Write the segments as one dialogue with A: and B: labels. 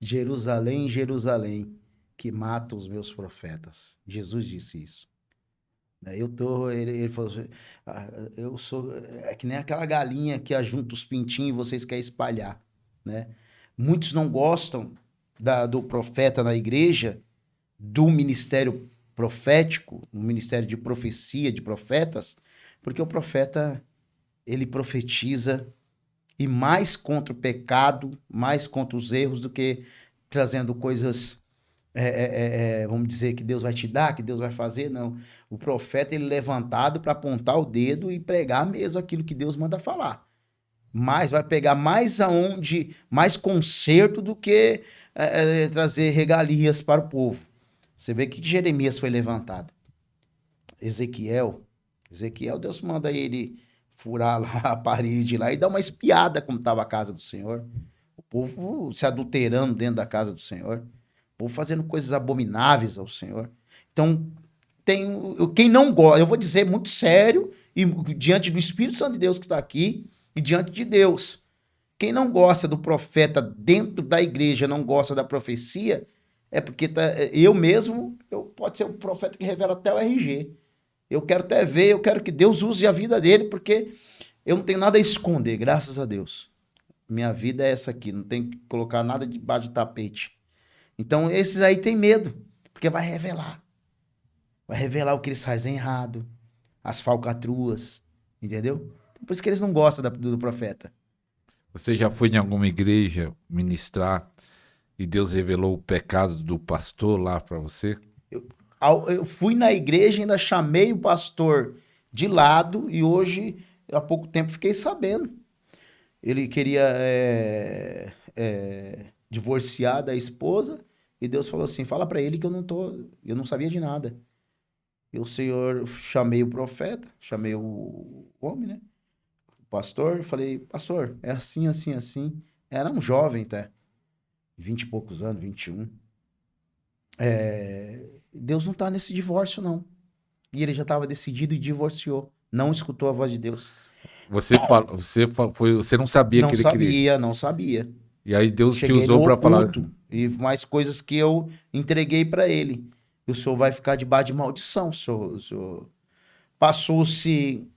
A: Jerusalém, Jerusalém, que mata os meus profetas. Jesus disse isso. Ele falou assim, eu sou, é que nem aquela galinha que ajunta os pintinhos e vocês querem espalhar, né? Muitos não gostam do profeta na igreja, do ministério profético, o ministério de profecia, de profetas, porque o profeta, ele profetiza e mais contra o pecado, mais contra os erros do que trazendo coisas, vamos dizer, que Deus vai te dar, que Deus vai fazer, não. O profeta, ele é levantado para apontar o dedo e pregar mesmo aquilo que Deus manda falar. Mas vai pegar mais conserto do que trazer regalias para o povo. Você vê que Jeremias foi levantado. Ezequiel, Deus manda ele furar lá a parede lá e dar uma espiada como estava a casa do Senhor. O povo se adulterando dentro da casa do Senhor. O povo fazendo coisas abomináveis ao Senhor. Então, quem não gosta, eu vou dizer muito sério, e diante do Espírito Santo de Deus que está aqui, e diante de Deus, quem não gosta do profeta dentro da igreja, não gosta da profecia, é porque eu mesmo, pode ser o profeta que revela até o RG. Eu quero até ver, eu quero que Deus use a vida dele, porque eu não tenho nada a esconder, graças a Deus. Minha vida é essa aqui, não tem que colocar nada debaixo do tapete. Então, esses aí tem medo, porque vai revelar. Vai revelar o que eles fazem errado, as falcatruas, entendeu? Por isso que eles não gostam do profeta.
B: Você já foi em alguma igreja ministrar e Deus revelou o pecado do pastor lá para você?
A: Eu fui na igreja, ainda chamei o pastor de lado e hoje, há pouco tempo, fiquei sabendo. Ele queria divorciar da esposa e Deus falou assim, fala para ele que eu não sabia de nada. E o Senhor, chamei o profeta, chamei o homem, né? O pastor, falei, pastor, é assim, assim, assim. Era um jovem até, 20 e poucos anos, 21. Deus não tá nesse divórcio, não. E ele já estava decidido e divorciou. Não escutou a voz de Deus.
B: Você não sabia que
A: Não
B: ele queria.
A: sabia, não sabia.
B: E aí Deus te
A: Cheguei
B: usou
A: no
B: para falar.
A: oculto e mais coisas que eu entreguei para ele. E o senhor vai ficar debaixo de maldição. Passou-se,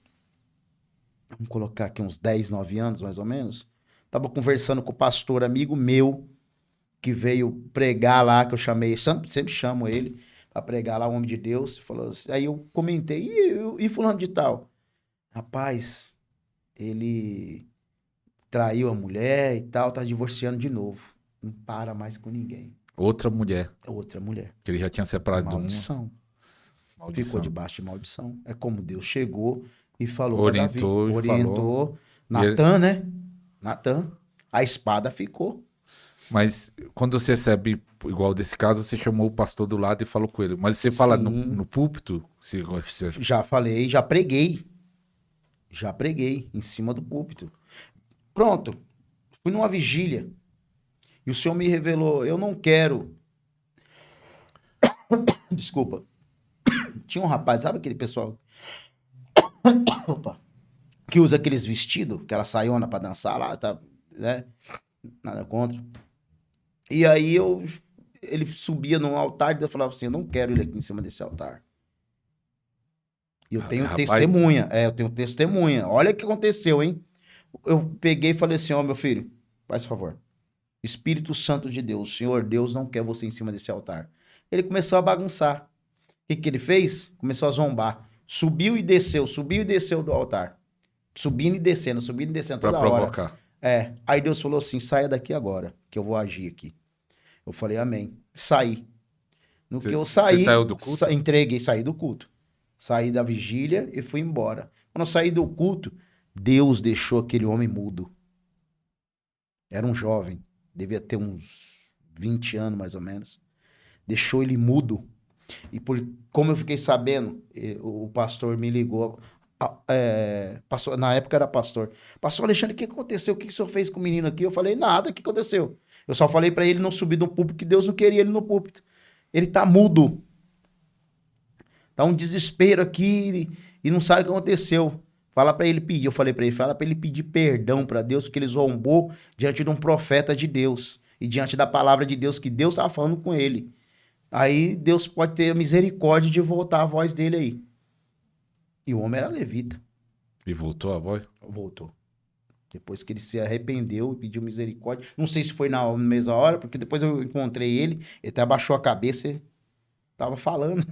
A: vamos colocar aqui uns 10, 9 anos mais ou menos. Tava conversando com o pastor amigo meu que veio pregar lá, que eu chamei, sempre chamo ele para pregar lá, o homem de Deus. Falou assim, aí eu comentei, e fulano de tal? Rapaz, ele traiu a mulher e tal, tá divorciando de novo. Não para mais com ninguém.
B: Outra mulher,
A: Outra mulher.
B: que ele já tinha separado de uma.
A: Maldição. Ficou
B: Maldição.
A: debaixo de maldição. É como Deus chegou e falou para Davi.
B: Orientou e falou.
A: Orientou.
B: E ele-
A: Natan, né? Natan. A espada ficou.
B: Mas quando você recebe, igual desse caso, você chamou o pastor do lado e falou com ele. Mas você fala no
A: Sim.
B: púlpito?
A: Já falei, já preguei. Já preguei em cima do púlpito. Pronto. Fui numa vigília. E o Senhor me revelou, eu não quero. Desculpa. Tinha um rapaz, sabe aquele pessoal? Opa. Que usa aqueles vestidos, aquela saiona pra dançar lá, tá, né? Nada contra. E aí ele subia no altar e eu falava assim, eu não quero ele aqui em cima desse altar. E eu tenho
B: Rapaz,
A: testemunha, eu tenho testemunha. Olha o que aconteceu, hein? Eu peguei e falei assim, ó, meu filho, faz favor. Espírito Santo de Deus, o Senhor Deus não quer você em cima desse altar. Ele começou a bagunçar. O que ele fez? Começou a zombar. Subiu e desceu do altar. Subindo e descendo
B: para
A: toda
B: provocar.
A: hora. Aí Deus falou assim, saia daqui agora, que eu vou agir aqui. Eu falei, amém. Saí. No que eu
B: Você
A: saí,
B: saiu do culto?
A: saí do culto. Saí da vigília e fui embora. Quando eu saí do culto, Deus deixou aquele homem mudo. Era um jovem, devia ter uns 20 anos mais ou menos. Deixou ele mudo. E como eu fiquei sabendo, o pastor me ligou. Na época era pastor. Pastor Alexandre, o que aconteceu? O que o senhor fez com o menino aqui? Eu falei, nada, o que aconteceu? Eu só falei para ele não subir no púlpito, que Deus não queria ele no púlpito. Ele tá mudo. Tá um desespero aqui e não sabe o que aconteceu. Fala para ele pedir. Eu falei para ele, fala para ele pedir perdão para Deus, porque ele zombou diante de um profeta de Deus. e diante da palavra de Deus, que Deus estava falando com ele. Aí Deus pode ter a misericórdia de voltar a voz dele aí. E o homem era levita.
B: E voltou a voz?
A: Voltou. Depois que ele se arrependeu e pediu misericórdia. Não sei se foi na mesma hora, porque depois eu encontrei ele até abaixou a cabeça e tava falando.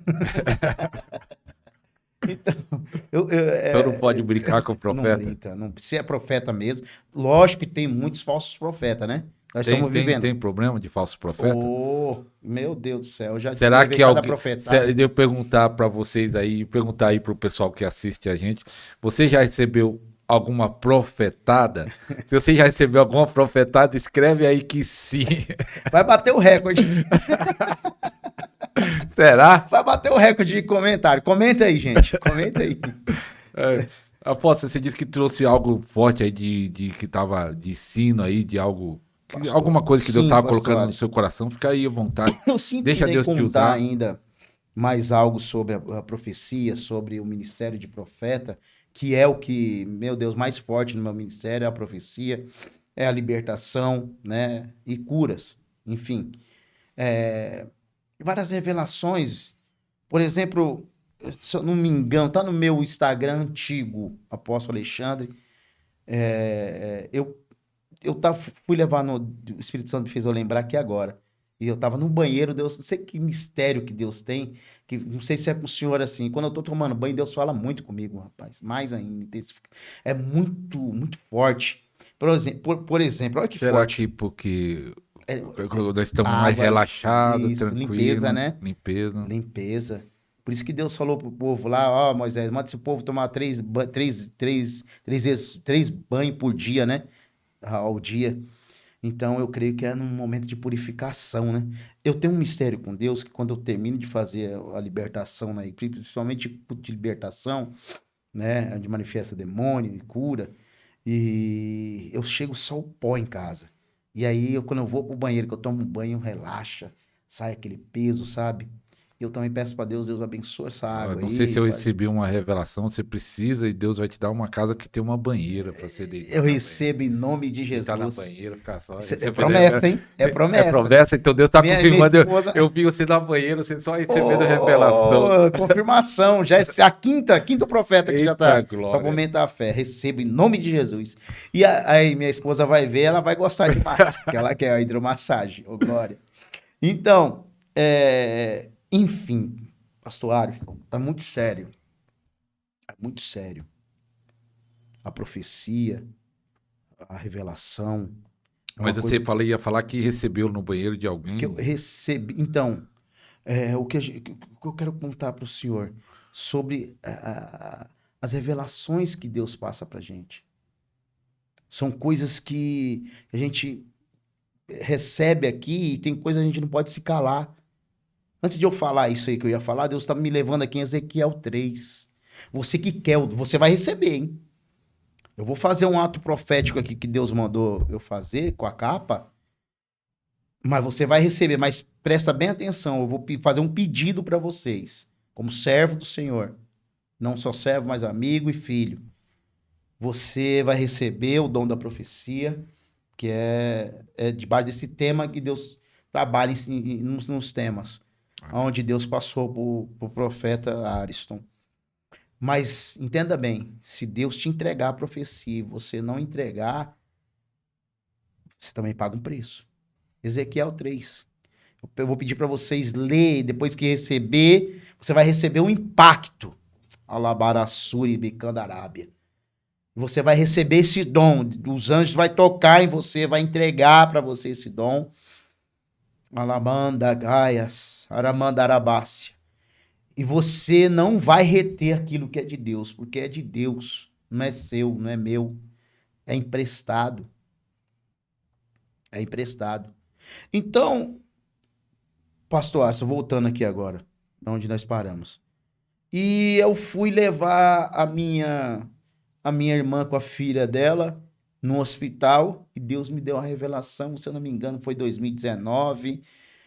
A: Então,
B: Então não pode brincar com o
A: não
B: profeta.
A: brinca. Não, se é profeta mesmo. Lógico que tem muitos falsos profetas, né? Nós estamos vivendo.
B: Tem problema de falsos profetas?
A: Oh, meu Deus do céu. Eu já
B: Será que alguém...
A: profetada.
B: Eu perguntar para vocês aí, perguntar aí para o pessoal que assiste a gente, você já recebeu alguma profetada? Se você já recebeu alguma profetada, escreve aí que sim.
A: Vai bater o recorde.
B: Será?
A: Vai bater o recorde de comentário. Comenta aí, gente. Comenta aí.
B: Aposto, você disse que trouxe algo forte aí que tava de ensino aí, de algo...
A: Pastor,
B: alguma coisa que Deus estava colocando
A: pastor,
B: no seu coração, fica aí à vontade.
A: eu sinto
B: Deixa
A: que
B: Deus te
A: contar
B: usar.
A: ainda mais algo sobre a profecia, sobre o ministério de profeta, que é o que, meu Deus, mais forte no meu ministério, é a profecia, é a libertação, né, e curas, enfim. Várias revelações, por exemplo, se eu não me engano, tá no meu Instagram antigo, Apóstolo Alexandre, fui levar o Espírito Santo me fez eu lembrar aqui agora. E eu tava no banheiro, Deus, não sei que mistério que Deus tem, que não sei se é com o senhor assim. Quando eu tô tomando banho, Deus fala muito comigo, rapaz. Mais ainda, intensifica. É muito, muito forte. Por exemplo, olha que
B: Será
A: forte.
B: que porque
A: É,
B: nós estamos mais
A: água,
B: relaxados,
A: isso,
B: tranquilos,
A: limpeza, né?
B: limpeza.
A: Limpeza. Por isso que Deus falou pro povo lá, ó, Moisés, manda esse povo tomar três banhos por dia, né? Ao dia. Então, eu creio que é num momento de purificação, né? Eu tenho um mistério com Deus que quando eu termino de fazer a libertação, né? Principalmente de libertação, né? Onde manifesta demônio e cura, e eu chego só o pó em casa. E aí, quando eu vou pro banheiro, que eu tomo um banho, relaxa, sai aquele peso, sabe? Eu também peço para Deus, Deus abençoe essa água
B: Não
A: aí.
B: sei se eu recebi uma revelação, você precisa e Deus vai te dar uma casa que tem uma banheira para você deitar.
A: Eu recebo em nome de Jesus.
B: Deitar na banheira, ficar só.
A: É promessa, hein? É promessa.
B: É promessa, então Deus está confirmando.
A: Esposa...
B: Eu vi você na banheira, você só recebendo revelação.
A: Confirmação, já é a quinta profeta que
B: Eita,
A: já tá.
B: glória.
A: Só vou aumentar a fé. Recebo em nome de Jesus. E aí minha esposa vai ver, ela vai gostar demais, que ela quer a hidromassagem. Ô, glória. Então, enfim, pastor Alisson, tá muito sério. É muito sério. A profecia, a revelação.
B: Mas você ia falar que recebeu no banheiro de alguém.
A: Que eu recebi. Então, o que eu quero contar para o senhor sobre as revelações que Deus passa para a gente. São coisas que a gente recebe aqui e tem coisas que a gente não pode se calar. Antes de eu falar isso aí que eu ia falar, Deus está me levando aqui em Ezequiel 3. Você que quer, você vai receber, hein? Eu vou fazer um ato profético aqui que Deus mandou eu fazer com a capa, mas você vai receber. Mas presta bem atenção, eu vou fazer um pedido para vocês, como servo do Senhor. Não só servo, mas amigo e filho. Você vai receber o dom da profecia, que é debaixo desse tema que Deus trabalha nos temas, onde Deus passou para o profeta Ariston. Mas entenda bem, se Deus te entregar a profecia e você não entregar, você também paga um preço. Ezequiel 3. Eu vou pedir para vocês ler, depois que receber, você vai receber um impacto. Alabarassuri, Bicandarábia. Você vai receber esse dom, os anjos vão tocar em você, vai entregar para você esse dom. Alamanda Gaias, Aramanda Arabácia. E você não vai reter aquilo que é de Deus, porque é de Deus, não é seu, não é meu, é emprestado. É emprestado. Então, pastor Alisson, voltando aqui agora, onde nós paramos. E eu fui levar a minha irmã com a filha dela no hospital e Deus me deu uma revelação, se eu não me engano, foi 2019.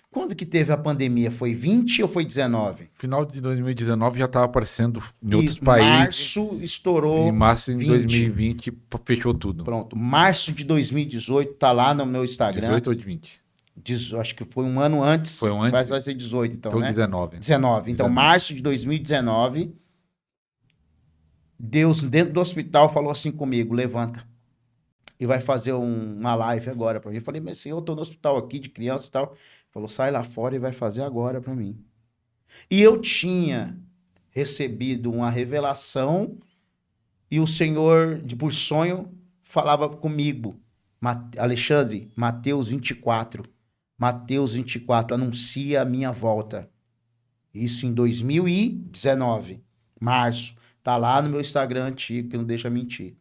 A: Quando que teve a pandemia? Foi 20 ou foi 19?
B: Final de 2019 já estava aparecendo em outros países.
A: Março estourou.
B: Em março de 2020 fechou tudo.
A: Pronto. Março de 2018 tá lá no meu Instagram.
B: 18 ou de 20?
A: Acho que foi um ano antes.
B: Foi um antes?
A: Vai ser 18, então,
B: Foi
A: né?
B: 19.
A: 19. Então,
B: 19.
A: março de 2019, Deus, dentro do hospital, falou assim comigo: levanta. E vai fazer uma live agora pra mim. Eu falei, mas senhor, eu tô no hospital aqui de criança e tal. Ele falou, sai lá fora e vai fazer agora pra mim. E eu tinha recebido uma revelação e o Senhor, por sonho, falava comigo. Alexandre, Mateus 24. Mateus 24 anuncia a minha volta. Isso em 2019, março. Tá lá no meu Instagram antigo, que não deixa mentir.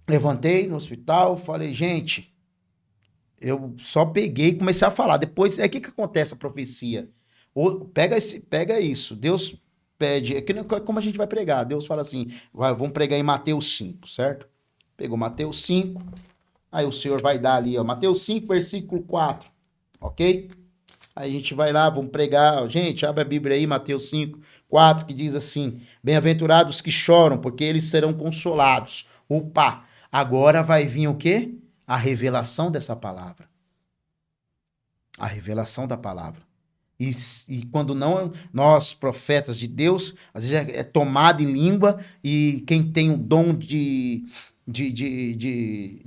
A: Levantei no hospital, falei, gente, eu só peguei e comecei a falar. Depois, o que acontece a profecia? Pega isso. Deus pede, como a gente vai pregar? Deus fala assim, vamos pregar em Mateus 5, certo? Pegou Mateus 5, aí o Senhor vai dar ali, ó, Mateus 5, versículo 4, ok? Aí a gente vai lá, vamos pregar. Gente, abre a Bíblia aí, Mateus 5, 4, que diz assim, bem-aventurados que choram, porque eles serão consolados. Opa, agora vai vir o quê? A revelação dessa palavra. A revelação da palavra. E quando não, nós, profetas de Deus, às vezes é tomado em língua, e quem tem o dom de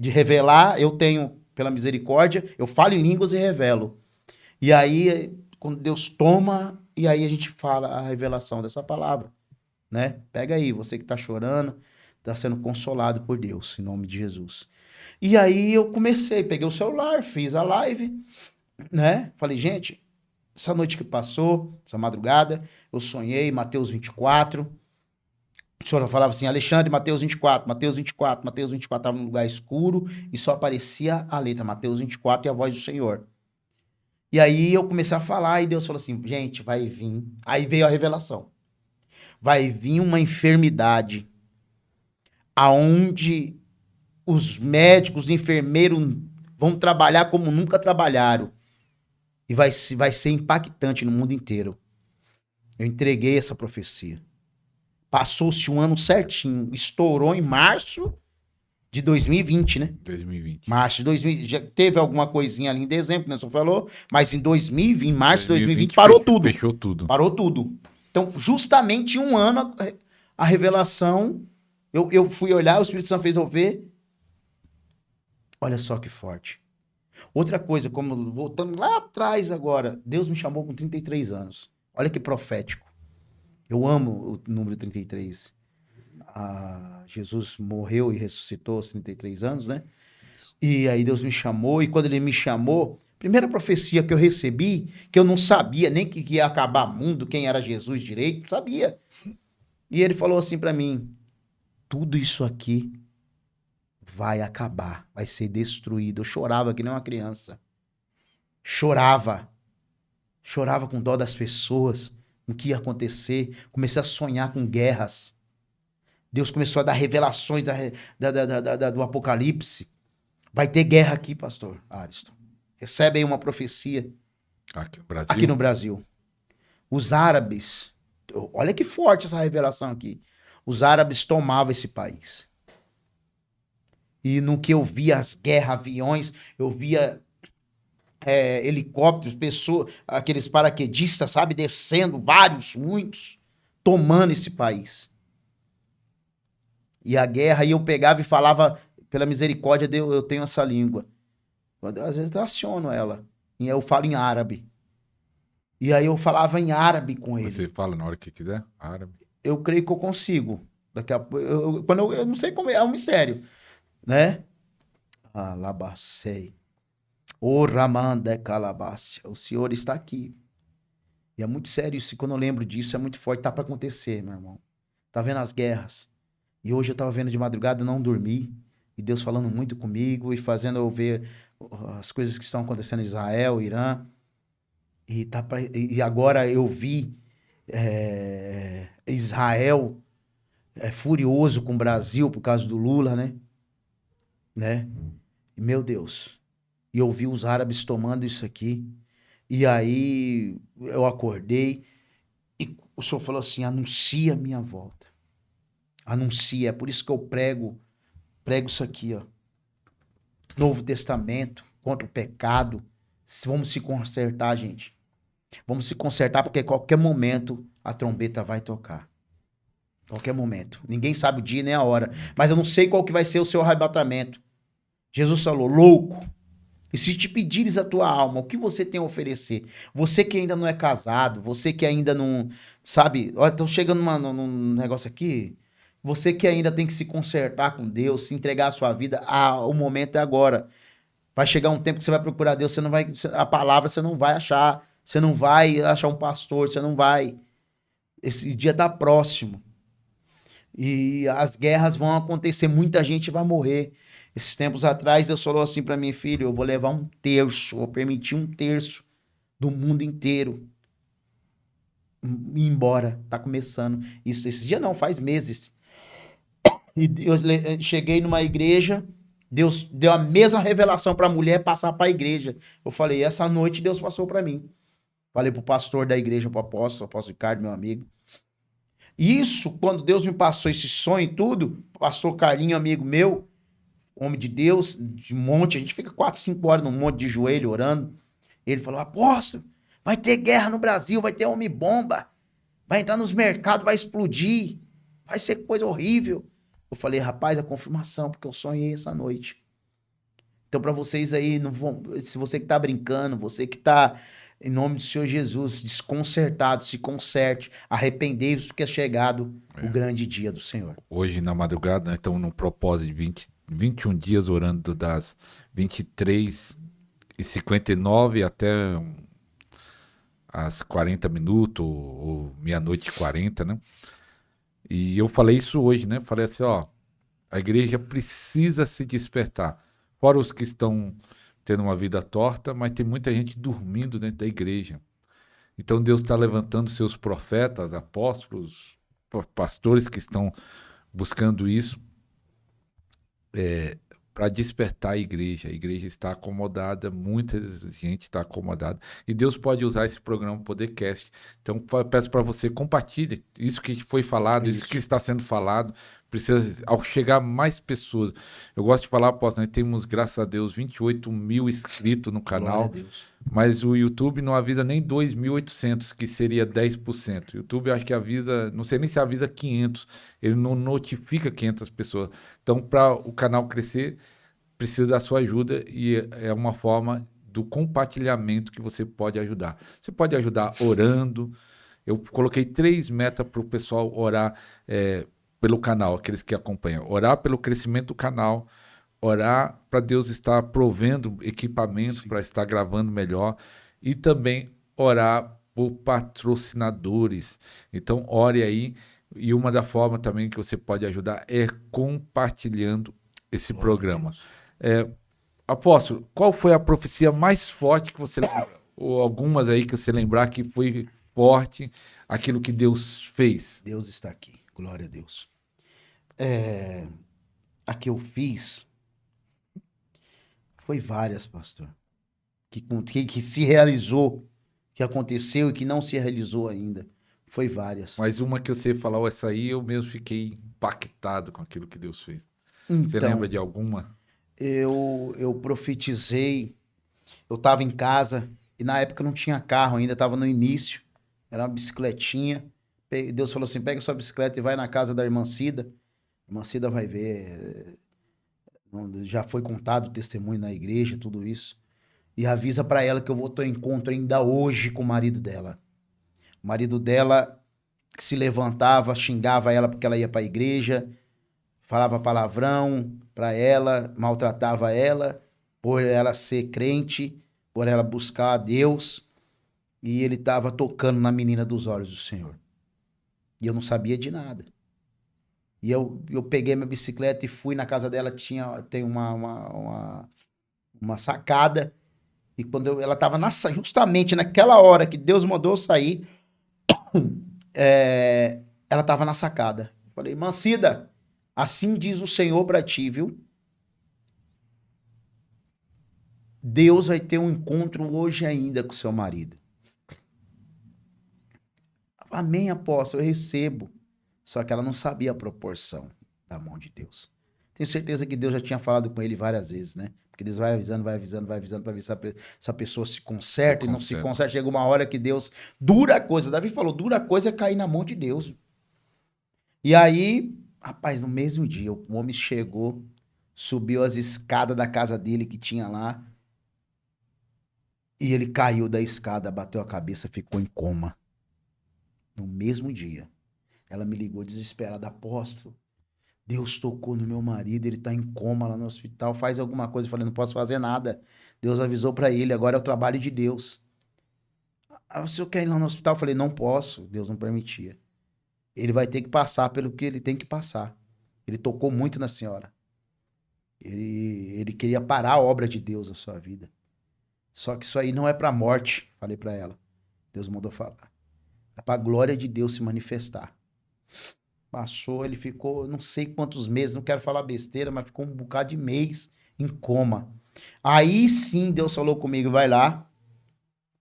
A: revelar, eu tenho, pela misericórdia, eu falo em línguas e revelo. E aí, quando Deus toma, e aí a gente fala a revelação dessa palavra, né? Pega aí, você que tá chorando, tá sendo consolado por Deus, em nome de Jesus. E aí eu comecei, peguei o celular, fiz a live, né? Falei, gente, essa noite que passou, essa madrugada, eu sonhei Mateus 24. A senhora falava assim, Alexandre, Mateus 24, Mateus 24, Mateus 24, estava num lugar escuro e só aparecia a letra Mateus 24 e a voz do Senhor. E aí eu comecei a falar e Deus falou assim, gente, vai vir. Aí veio a revelação. Vai vir uma enfermidade aonde os médicos, os enfermeiros vão trabalhar como nunca trabalharam. E vai ser impactante no mundo inteiro. Eu entreguei essa profecia. Passou-se um ano certinho. Estourou em março de 2020, né?
B: 2020.
A: Março de 2020. Já teve alguma coisinha ali em dezembro, né? Só falou. Mas em 2020, em março de 2020, parou tudo.
B: Fechou tudo.
A: Parou tudo. Então, justamente em um ano, a revelação... Eu fui olhar, o Espírito Santo fez eu ver. Olha só que forte. Outra coisa, como voltando lá atrás agora, Deus me chamou com 33 anos. Olha que profético. Eu amo o número 33. Jesus morreu e ressuscitou aos 33 anos, né? E aí Deus me chamou, e quando ele me chamou, primeira profecia que eu recebi, que eu não sabia nem que ia acabar mundo, quem era Jesus direito, não sabia. E ele falou assim pra mim, tudo isso aqui vai acabar, vai ser destruído. Eu chorava que nem uma criança. Chorava com dó das pessoas, o que ia acontecer. Comecei a sonhar com guerras. Deus começou a dar revelações do Apocalipse. Vai ter guerra aqui, pastor Ariston. Recebe aí uma profecia.
B: Aqui no Brasil?
A: Aqui no Brasil. Os árabes, olha que forte essa revelação aqui. Os árabes tomavam esse país. E no que eu via as guerras, aviões, eu via helicópteros, pessoas, aqueles paraquedistas, sabe, descendo, vários, muitos, tomando esse país. E a guerra, aí eu pegava e falava, pela misericórdia, eu tenho essa língua. Às vezes eu aciono ela, e eu falo em árabe. E aí eu falava em árabe com ele.
B: Você fala na hora que quiser? Árabe?
A: Eu creio que eu consigo. Daqui a pouco, eu não sei como é um mistério, né? Alabacei. O Ramanda Calabácia. O Senhor está aqui. E é muito sério isso. E quando eu lembro disso, é muito forte. Tá para acontecer, meu irmão. Tá vendo as guerras? E hoje eu tava vendo de madrugada, não dormi. E Deus falando muito comigo e fazendo eu ver as coisas que estão acontecendo em Israel, Irã. E agora eu vi Israel furioso com o Brasil por causa do Lula, né? E, meu Deus. E eu vi os árabes tomando isso aqui. E aí eu acordei e o Senhor falou assim, anuncia a minha volta. Anuncia. É por isso que eu prego isso aqui, ó. Novo Testamento, contra o pecado. Vamos se consertar, gente. Vamos se consertar, porque a qualquer momento a trombeta vai tocar. Qualquer momento. Ninguém sabe o dia nem a hora. Mas eu não sei qual que vai ser o seu arrebatamento. Jesus falou, louco. E se te pedires a tua alma, o que você tem a oferecer? Você que ainda não é casado, você que ainda não... Sabe? Olha, tô chegando num negócio aqui. Você que ainda tem que se consertar com Deus, se entregar a sua vida, o momento é agora. Vai chegar um tempo que você vai procurar Deus, você não vai... A palavra você não vai achar. Você não vai achar um pastor, você não vai. Esse dia tá próximo. E as guerras vão acontecer, muita gente vai morrer. Esses tempos atrás, Deus falou assim para mim, filho, eu vou levar 1/3, vou permitir 1/3 do mundo inteiro ir embora. Tá começando. Isso, esse dia não, faz meses. E eu cheguei numa igreja, Deus deu a mesma revelação para a mulher passar para a igreja. Eu falei, essa noite Deus passou para mim. Falei pro pastor da igreja, pro apóstolo Ricardo, meu amigo. Isso, quando Deus me passou esse sonho e tudo, pastor Carlinho, amigo meu, homem de Deus, de monte, a gente fica 4, 5 horas num monte de joelho orando. Ele falou, apóstolo, vai ter guerra no Brasil, vai ter homem-bomba, vai entrar nos mercados, vai explodir, vai ser coisa horrível. Eu falei, rapaz, a confirmação, porque eu sonhei essa noite. Então, para vocês aí, não vão, se você que tá brincando, você que tá, em nome do Senhor Jesus, desconcertado, se conserte, arrependei-vos porque é chegado o grande dia do Senhor.
B: Hoje, na madrugada, nós estamos num propósito de 21 dias orando das 23h59 até as 40 minutos, ou meia-noite e 40, né? E eu falei isso hoje, né? Falei assim, ó, a igreja precisa se despertar. Fora os que estão tendo uma vida torta, mas tem muita gente dormindo dentro da igreja. Então Deus está levantando seus profetas, apóstolos, pastores que estão buscando isso para despertar a igreja. A igreja está acomodada, muita gente está acomodada. E Deus pode usar esse programa Podercast. Então peço para você, compartilhe isso que foi falado, isso que está sendo falado. Precisa, ao chegar mais pessoas. Eu gosto de falar, apóstolo, nós temos, graças a Deus, 28 mil inscritos no canal. Mas o YouTube não avisa nem 2.800, que seria 10%. O YouTube acho que avisa, não sei nem se avisa 500. Ele não notifica 500 pessoas. Então, para o canal crescer, precisa da sua ajuda e é uma forma do compartilhamento que você pode ajudar. Você pode ajudar orando. Eu coloquei 3 metas para o pessoal orar pelo canal, aqueles que acompanham. Orar pelo crescimento do canal, orar para Deus estar provendo equipamento para estar gravando melhor e também orar por patrocinadores. Então, ore aí. E uma da formas também que você pode ajudar é compartilhando esse programa. Apóstolo, qual foi a profecia mais forte que você lembra? Ou algumas aí que você lembrar que foi forte, aquilo que Deus fez?
A: Deus está aqui, glória a Deus. A que eu fiz foi várias, pastor. Que se realizou, que aconteceu e que não se realizou ainda. Foi várias.
B: Mas uma que você falou, essa aí eu mesmo fiquei impactado com aquilo que Deus fez.
A: Então,
B: você lembra de alguma?
A: Eu profetizei, eu estava em casa e na época não tinha carro ainda, estava no início, era uma bicicletinha. Deus falou assim, pega sua bicicleta e vai na casa da irmã Cida. A irmã Cida vai ver, já foi contado o testemunho na igreja, tudo isso. E avisa para ela que eu vou ter um encontro ainda hoje com o marido dela. O marido dela que se levantava, xingava ela porque ela ia para a igreja, falava palavrão para ela, maltratava ela, por ela ser crente, por ela buscar a Deus, e ele estava tocando na menina dos olhos do Senhor. E eu não sabia de nada. E eu peguei minha bicicleta e fui na casa dela, tem uma sacada, e quando ela estava justamente naquela hora que Deus mandou eu sair, ela estava na sacada. Eu falei, Mancida, assim diz o Senhor para ti, viu? Deus vai ter um encontro hoje ainda com seu marido. Amém, apóstolo, eu recebo. Só que ela não sabia a proporção da mão de Deus. Tenho certeza que Deus já tinha falado com ele várias vezes, né? Porque Deus vai avisando para ver se a pessoa se conserta e não se
B: conserta.
A: conserta. Chega uma hora que Deus... Dura coisa. Davi falou, dura coisa é cair na mão de Deus. E aí, rapaz, no mesmo dia, o homem chegou, subiu as escadas da casa dele que tinha lá, e ele caiu da escada, bateu a cabeça, ficou em coma. No mesmo dia. Ela me ligou desesperada, apóstolo, Deus tocou no meu marido, ele tá em coma lá no hospital, faz alguma coisa. Eu falei, não posso fazer nada. Deus avisou para ele, agora é o trabalho de Deus. Ah, o senhor quer ir lá no hospital? Eu falei, não posso, Deus não permitia. Ele vai ter que passar pelo que ele tem que passar. Ele tocou muito na senhora. Ele queria parar a obra de Deus na sua vida. Só que isso aí não é para morte, falei para ela. Deus mandou falar. É para a glória de Deus se manifestar. Passou, ele ficou não sei quantos meses, não quero falar besteira, mas ficou um bocado de mês em coma. Aí sim Deus falou comigo, vai lá,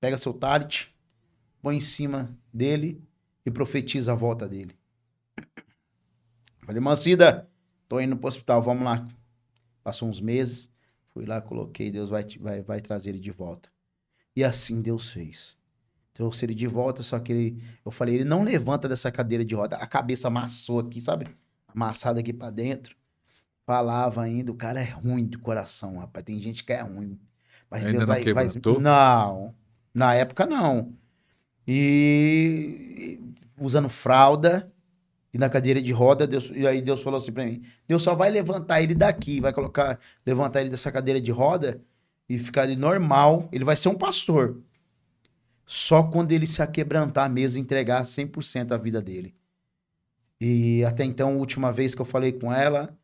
A: pega seu talit, põe em cima dele e profetiza a volta dele. Falei, Mancida, tô indo pro hospital, vamos lá. Passou uns meses, fui lá, coloquei, Deus vai trazer ele de volta. E assim Deus fez. Trouxe ele de volta, só que eu falei, ele não levanta dessa cadeira de roda. A cabeça amassou aqui, sabe? Amassada aqui pra dentro. Falava ainda, o cara é ruim de coração, rapaz. Tem gente que é ruim. Mas
B: Ainda
A: Deus
B: não quebrantou?
A: Não, na época não. E usando fralda e na cadeira de roda, e aí Deus falou assim pra mim, Deus só vai levantar ele daqui, vai levantar ele dessa cadeira de roda e ficar ele normal. Ele vai ser um pastor. Só quando ele se aquebrantar mesmo, entregar 100% a vida dele. E até então, a última vez que eu falei com ela,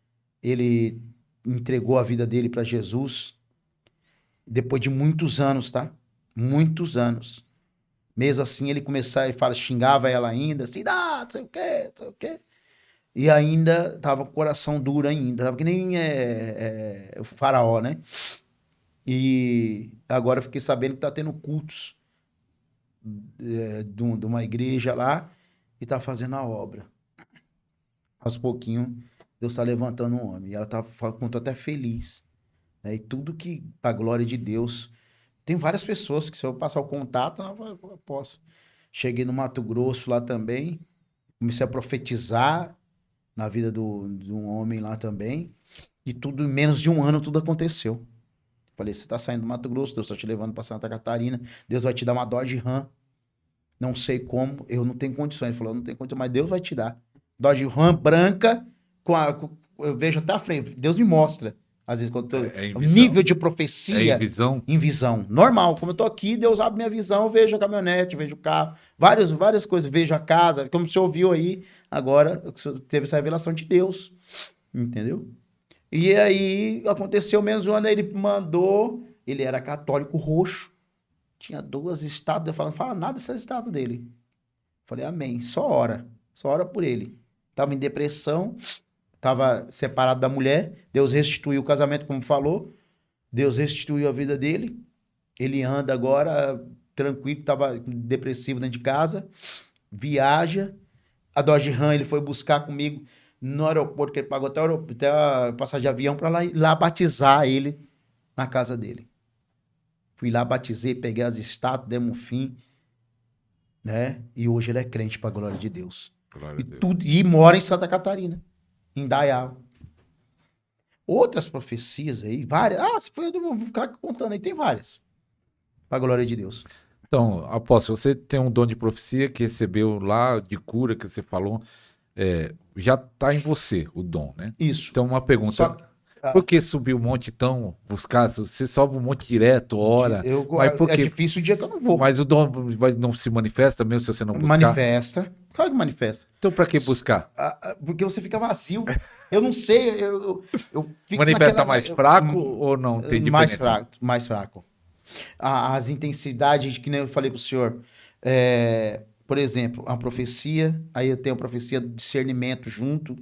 A: ele entregou a vida dele para Jesus. Depois de muitos anos, tá? Muitos anos. Mesmo assim, ele xingava ela ainda, assim, não sei o quê, não sei o quê. E ainda tava com o coração duro ainda. Tava que nem o faraó, né? E agora eu fiquei sabendo que tá tendo cultos de uma igreja lá e tá fazendo a obra. Aos pouquinhos, Deus tá levantando um homem. E ela contou até feliz. Né? E tudo que, pra glória de Deus. Tem várias pessoas que, se eu passar o contato, eu posso. Cheguei no Mato Grosso lá também. Comecei a profetizar na vida de um homem lá também. E tudo, em menos de um ano, tudo aconteceu. Falei, você tá saindo do Mato Grosso, Deus tá te levando para Santa Catarina. Deus vai te dar uma Dodge Ram. Não sei como, eu não tenho condições. Ele falou, eu não tenho condições, mas Deus vai te dar. Dodge Ram branca, eu vejo até a frente. Deus me mostra. Às vezes, quando o nível de profecia.
B: É em visão?
A: Em visão. Normal. Como eu tô aqui, Deus abre minha visão, eu vejo a caminhonete, vejo o carro, várias coisas. Vejo a casa. Como você ouviu aí, agora teve essa revelação de Deus. Entendeu? E aí, aconteceu menos um ano, aí ele mandou. Ele era católico roxo. Tinha 2 estátuas, eu falando, fala nada dessa estátua dele. Falei, amém, só ora por ele. Tava em depressão, tava separado da mulher, Deus restituiu o casamento, como falou, Deus restituiu a vida dele, ele anda agora tranquilo, tava depressivo dentro de casa, viaja, a Dodge Ram ele foi buscar comigo no aeroporto, que ele pagou até a passagem de avião para lá batizar ele na casa dele. Fui lá, batizei, peguei as estátuas, demos um fim, né? E hoje ele é crente para a glória de Deus.
B: Glória a Deus.
A: E mora em Santa Catarina, em Dayal. Outras profecias aí, várias. Se foi, eu vou ficar contando aí, tem várias. Para a glória de Deus.
B: Então, apóstolo, você tem um dom de profecia que recebeu lá, de cura, que você falou, já está em você o dom, né?
A: Isso.
B: Então, uma pergunta. Por que subir o monte tão buscar? Você sobe o monte direto, ora. Mas por
A: é
B: quê?
A: difícil o dia que eu não vou.
B: Mas o dom não se manifesta mesmo se você não buscar?
A: Manifesta. Claro que manifesta.
B: Então, para que buscar?
A: Porque você fica vazio. Eu não sei. Eu fico
B: manifesta mais fraco ou não tem diferença?
A: Mais fraco. As intensidades, que nem eu falei para o senhor. Por exemplo, a profecia. Aí eu tenho a profecia de discernimento junto.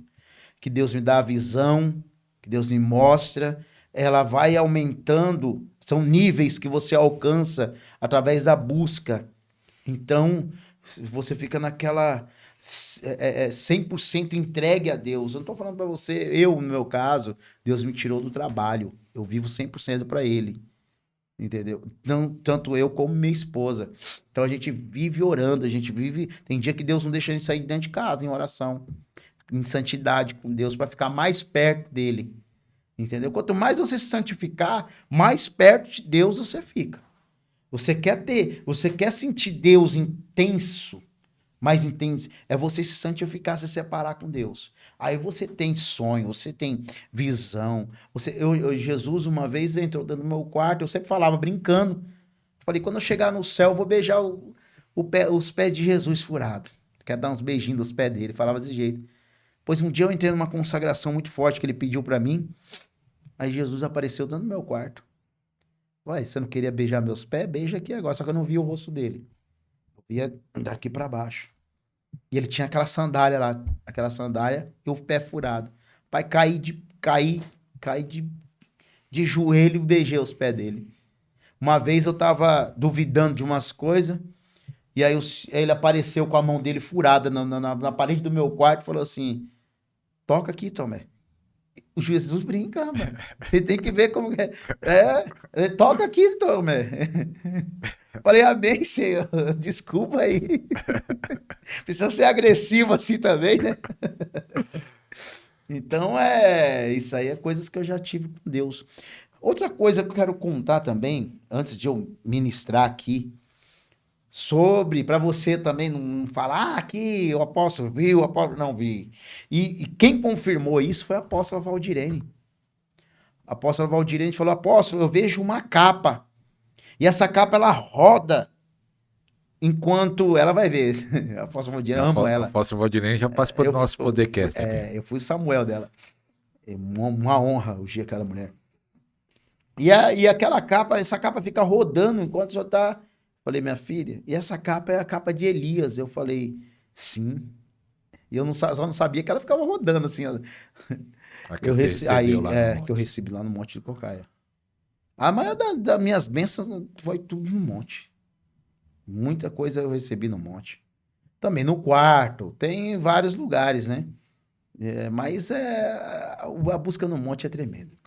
A: Que Deus me dá a visão. Que Deus me mostra, ela vai aumentando, são níveis que você alcança através da busca. Então, você fica 100% entregue a Deus. Eu não tô falando para você, eu, no meu caso, Deus me tirou do trabalho. Eu vivo 100% para Ele. Entendeu? Não, tanto eu como minha esposa. Então a gente vive orando, a gente vive. Tem dia que Deus não deixa a gente sair de dentro de casa em oração, em santidade com Deus, para ficar mais perto dele. Entendeu? Quanto mais você se santificar, mais perto de Deus você fica. Você quer sentir Deus intenso, mais intenso, é você se santificar, se separar com Deus. Aí você tem sonho, você tem visão. Jesus, uma vez, entrou dentro do meu quarto, eu sempre falava, brincando. Falei, quando eu chegar no céu, eu vou beijar os pés de Jesus furado. Quero dar uns beijinhos nos pés dele. Falava desse jeito. Pois um dia eu entrei numa consagração muito forte que ele pediu para mim. Aí Jesus apareceu dentro do meu quarto. Ué, você não queria beijar meus pés? Beija aqui agora. Só que eu não vi o rosto dele. Eu via daqui para baixo. E ele tinha aquela sandália lá. Aquela sandália e o pé furado. Pai, caí de joelho e beijei os pés dele. Uma vez eu tava duvidando de umas coisas. E aí ele apareceu com a mão dele furada na parede do meu quarto e falou assim: toca aqui, Tomé. O Jesus brinca, mano. Você tem que ver como que é. Toca aqui, Tomé. Falei, amém, Senhor. Desculpa aí. Precisa ser agressivo assim também, né? Então, isso aí é coisas que eu já tive com Deus. Outra coisa que eu quero contar também, antes de eu ministrar aqui, para você também não falar, aqui o apóstolo viu, o apóstolo não vi. E quem confirmou isso foi a apóstola Valdirene. A apóstola Valdirene falou, apóstolo, eu vejo uma capa. E essa capa, ela roda enquanto... Ela vai ver. A apóstola Valdirene, eu amo ela.
B: A apóstola Valdirene já participou do nosso podcast aqui.
A: Eu fui Samuel dela. É uma honra hoje aquela mulher. E aquela capa, essa capa fica rodando enquanto só tá... Falei, minha filha, e essa capa é a capa de Elias. Eu falei, sim. E eu só não sabia que ela ficava rodando assim. Que eu recebi lá no Monte do Cocaia. A maior das minhas bênçãos foi tudo no monte. Muita coisa eu recebi no monte. Também no quarto, tem vários lugares, né? Mas a busca no monte é tremendo.